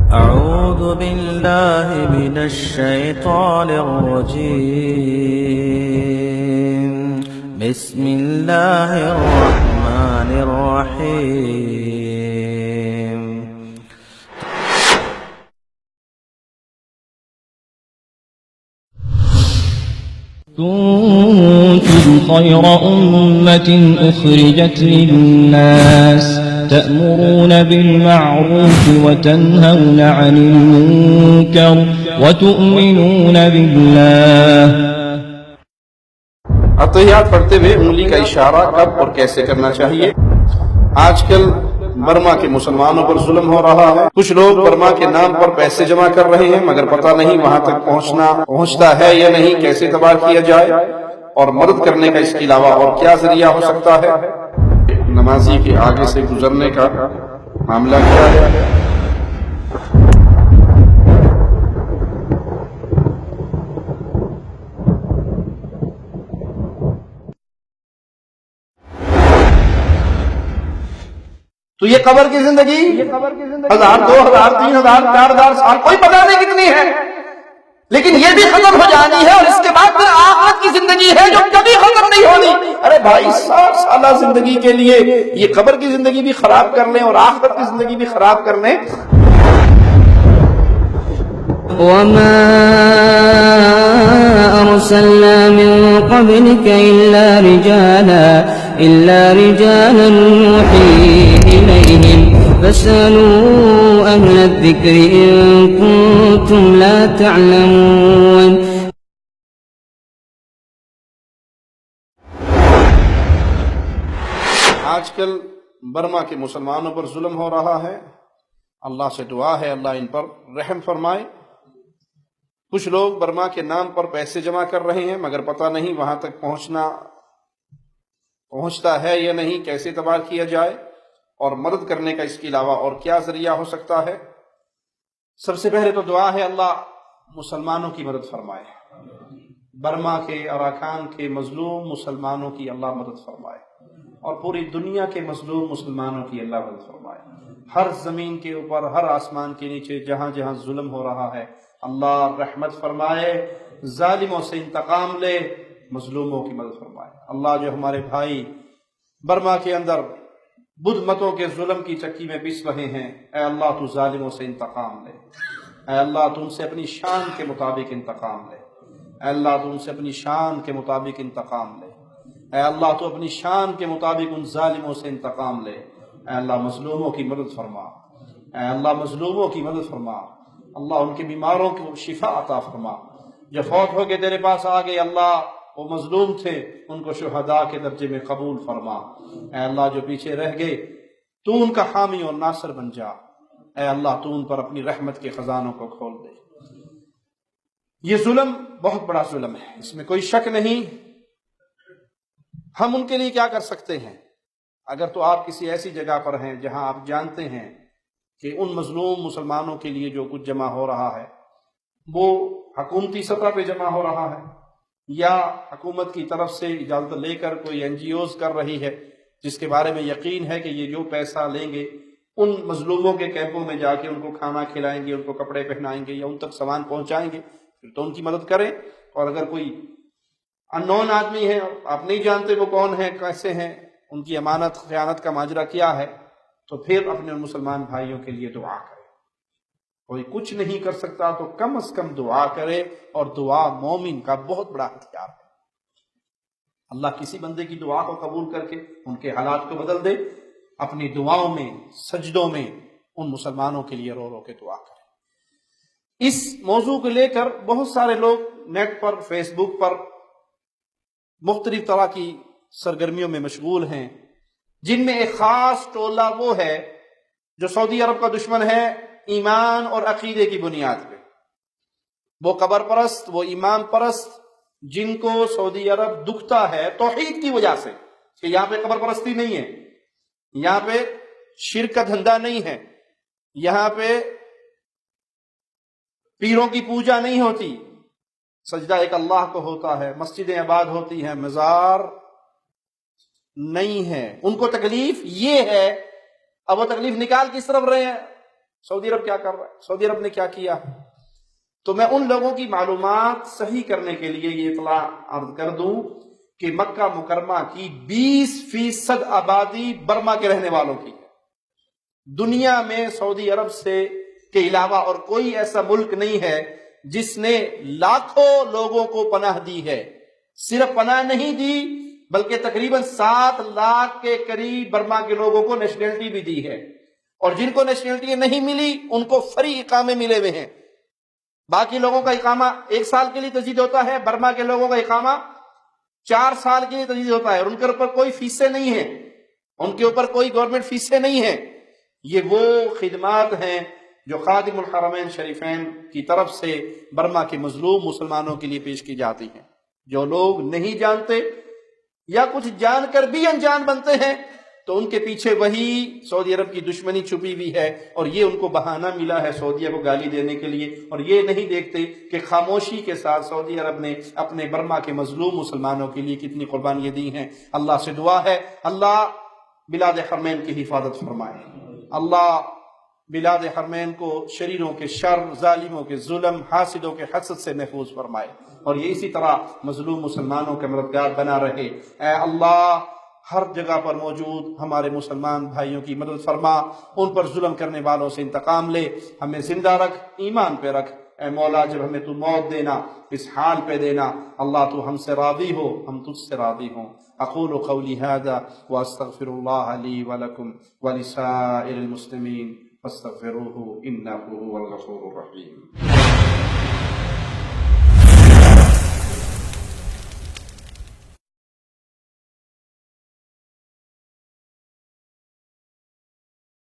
أعوذ بالله من الشيطان الرجيم. بسم الله الرحمن الرحيم. كنتم خير أمة أخرجت للناس تأمرون بالمعروف وتنهون عن المنكر وتؤمنون بالله. اتحیات پڑھتے ہوئے انگلی کا اشارہ کب اور کیسے کرنا چاہیے؟ آج کل برما کے مسلمانوں پر ظلم ہو رہا ہے. کچھ لوگ برما کے نام پر پیسے جمع کر رہے ہیں مگر پتہ نہیں وہاں تک پہنچتا ہے یا نہیں، کیسے تباہ کیا جائے اور مدد کرنے کا اس کے علاوہ اور کیا ذریعہ ہو سکتا ہے؟ نمازی کے آگے سے گزرنے کا معاملہ کیا ہے؟ تو یہ قبر کی زندگی 1000 2000 3000 4000 سال کوئی پتہ نہیں کتنی ہے، لیکن یہ بھی ختم ہو جانی ہے، اور اس کے بعد پھر آخرت کی زندگی ہے جو کبھی ختم نہیں ہونی. ارے بھائی 60 سالہ زندگی کے لیے یہ قبر کی زندگی بھی خراب کر لیں اور آخرت کی زندگی بھی خراب کر لیں. وما أرسلنا من قبلك إلا رجالا نوحي إليهم فاسألوا أهل الذكر إن كنتم لا تعلمون. آج کل برما کے مسلمانوں پر ظلم ہو رہا ہے. اللہ سے دعا ہے اللہ ان پر رحم فرمائے. کچھ لوگ برما کے نام پر پیسے جمع کر رہے ہیں مگر پتہ نہیں وہاں تک پہنچتا ہے یا نہیں، کیسے تباہ کیا جائے اور مدد کرنے کا اس کے علاوہ اور کیا ذریعہ ہو سکتا ہے؟ سب سے پہلے تو دعا ہے اللہ مسلمانوں کی مدد فرمائے. برما کے اراکان کے مظلوم مسلمانوں کی اللہ مدد فرمائے، اور پوری دنیا کے مظلوم مسلمانوں کی اللہ مدد فرمائے. ہر زمین کے اوپر، ہر آسمان کے نیچے جہاں جہاں ظلم ہو رہا ہے اللہ رحمت فرمائے، ظالموں سے انتقام لے، مظلوموں کی مدد فرمائے. اللہ جو ہمارے بھائی برما کے اندر بدھ متوں کے ظلم کی چکی میں پس رہے ہیں، اے اللہ تو ظالموں سے انتقام لے. اے اللہ تو ان سے اپنی شان کے مطابق انتقام لے. اے اللہ تو ان سے اپنی شان کے مطابق انتقام لے. اے اللہ تو اپنی شان کے مطابق ان ظالموں سے انتقام لے. اے اللہ مظلوموں کی مدد فرما. اے اللہ مظلوموں کی مدد فرما. اللہ ان کے بیماروں کو شفا عطا فرما. جو فوت ہو کے تیرے پاس آ گئے اللہ وہ مظلوم تھے، ان کو شہداء کے درجے میں قبول فرما. اے اللہ جو پیچھے رہ گئے تو ان کا حامی اور ناصر بن جا. اے اللہ تو ان پر اپنی رحمت کے خزانوں کو کھول دے. یہ ظلم بہت بڑا ظلم ہے، اس میں کوئی شک نہیں. ہم ان کے لیے کیا کر سکتے ہیں؟ اگر تو آپ کسی ایسی جگہ پر ہیں جہاں آپ جانتے ہیں کہ ان مظلوم مسلمانوں کے لیے جو کچھ جمع ہو رہا ہے وہ حکومتی سطح پہ جمع ہو رہا ہے، یا حکومت کی طرف سے اجازت لے کر کوئی NGOs کر رہی ہے جس کے بارے میں یقین ہے کہ یہ جو پیسہ لیں گے ان مظلوموں کے کیمپوں میں جا کے ان کو کھانا کھلائیں گے، ان کو کپڑے پہنائیں گے یا ان تک سامان پہنچائیں گے، پھر تو ان کی مدد کریں. اور اگر کوئی اننون آدمی ہے، آپ نہیں جانتے وہ کون ہے، کیسے ہیں، ان کی امانت خیانت کا ماجرا کیا ہے، تو پھر اپنے مسلمان بھائیوں کے لیے دعا کریں. کوئی کچھ نہیں کر سکتا تو کم از کم دعا کرے، اور دعا مومن کا بہت بڑا ہتھیار ہے. اللہ کسی بندے کی دعا کو قبول کر کے ان کے حالات کو بدل دے. اپنی دعاؤں میں، سجدوں میں ان مسلمانوں کے لیے رو رو کے دعا کریں. اس موضوع کو لے کر بہت سارے لوگ نیٹ پر، فیس بک پر مختلف طرح کی سرگرمیوں میں مشغول ہیں، جن میں ایک خاص ٹولہ وہ ہے جو سعودی عرب کا دشمن ہے ایمان اور عقیدے کی بنیاد پہ. وہ قبر پرست، وہ ایمان پرست جن کو سعودی عرب دکھتا ہے توحید کی وجہ سے کہ یہاں پہ قبر پرستی نہیں ہے، یہاں پہ شرک کا دھندا نہیں ہے، یہاں پہ پیروں کی پوجا نہیں ہوتی، سجدہ ایک اللہ کو ہوتا ہے، مسجدیں آباد ہوتی ہیں، مزار نہیں ہے. ان کو تکلیف یہ ہے، اب وہ تکلیف نکال کس طرف رہے ہیں؟ سعودی عرب کیا کر رہا ہے، سعودی عرب نے کیا کیا. تو میں ان لوگوں کی معلومات صحیح کرنے کے لیے یہ اطلاع عرض کر دوں کہ مکہ مکرمہ کی 20% آبادی برما کے رہنے والوں کی ہے. دنیا میں سعودی عرب سے کے علاوہ اور کوئی ایسا ملک نہیں ہے جس نے لاکھوں لوگوں کو پناہ دی ہے. صرف پناہ نہیں دی بلکہ تقریباً 7 لاکھ کے قریب برما کے لوگوں کو نیشنلٹی بھی دی ہے، اور جن کو نیشنلٹی نہیں ملی ان کو فری اقامے ملے ہوئے ہیں. باقی لوگوں کا اقامہ 1 سال کے لیے تجدید ہوتا ہے، برما کے لوگوں کا اقامہ 4 سال کے لیے تجدید ہوتا ہے، اور ان کے اوپر کوئی فیسیں نہیں ہیں، ان کے اوپر کوئی گورنمنٹ فیسیں نہیں ہیں. یہ وہ خدمات ہیں جو خادم الحرمین شریفین کی طرف سے برما کے مظلوم مسلمانوں کے لیے پیش کی جاتی ہیں. جو لوگ نہیں جانتے یا کچھ جان کر بھی انجان بنتے ہیں تو ان کے پیچھے وہی سعودی عرب کی دشمنی چھپی ہوئی ہے، اور یہ ان کو بہانہ ملا ہے سعودیہ کو گالی دینے کے لیے، اور یہ نہیں دیکھتے کہ خاموشی کے ساتھ سعودی عرب نے اپنے برما کے مظلوم مسلمانوں کے لیے کتنی قربانیاں دی ہیں. اللہ سے دعا ہے اللہ بلاد حرمین کی حفاظت فرمائے، اللہ بلاد حرمین کو شریروں کے شر، ظالموں کے ظلم، حاسدوں کے حسد سے محفوظ فرمائے، اور یہ اسی طرح مظلوم مسلمانوں کے مددگار بنا رہے. اے اللہ ہر جگہ پر موجود ہمارے مسلمان بھائیوں کی مدد فرما، ان پر ظلم کرنے والوں سے انتقام لے، ہمیں زندہ رکھ، ایمان پہ رکھ. اے مولا جب ہمیں تو موت دینا اس حال پہ دینا، اللہ تو ہم سے راضی ہو، ہم تجھ سے راضی ہوں. اقول قولی هذا واستغفر الله لي ولكم ولسائر المسلمين فاستغفروه انه هو الغفور الرحيم.